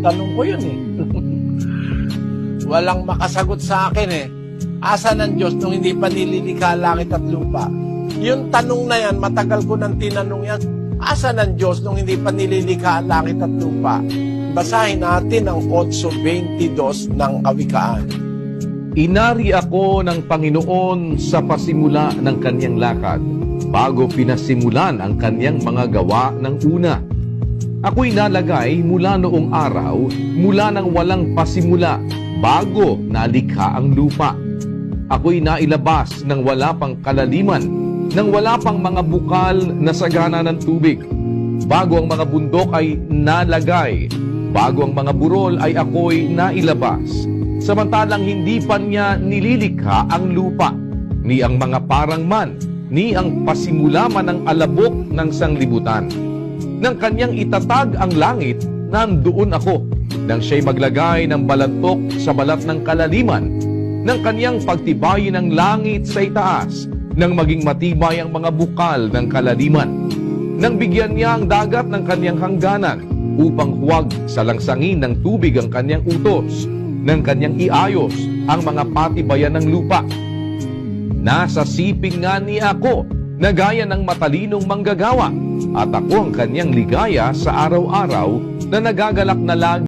tanong ko yun eh. Walang makasagot sa akin eh. Asa ng Diyos nung hindi pa nililikha langit at lupa? Yung tanong na yan, matagal ko nang tinanong yan. Asa ng Diyos nung hindi pa nililikha ang langit at lupa? Basahin natin ang 8:22 ng Kawikaan. Inari ako ng Panginoon sa pasimula ng kanyang lakad, bago pinasimulan ang kanyang mga gawa ng una. Ako'y nalagay mula noong araw, mula nang walang pasimula, bago nalikha ang lupa. Ako'y nailabas ng wala pang kalaliman, nang wala pang mga bukal na sagana ng tubig. Bago ang mga bundok ay nalagay, bago ang mga burol ay ako'y nailabas. Samantalang hindi pa niya nililikha ang lupa, ni ang mga parang man, ni ang pasimula man ng alabok ng sanglibutan. Nang kanyang itatag ang langit, nandoon ako. Nang siya'y maglagay ng balantok sa balat ng kalaliman, nang kanyang pagtibayin ang langit sa itaas, nang maging matibay ang mga bukal ng kalaliman. Nang bigyan niya ang dagat ng kanyang hangganan, upang huwag salangsangin ng tubig ang kanyang utos, nang kanyang iayos ang mga patibayan ng lupa. Nasa siping nga ni ako, na gaya ng matalinong manggagawa, at ako ang kanyang ligaya sa araw-araw na nagagalak na lagi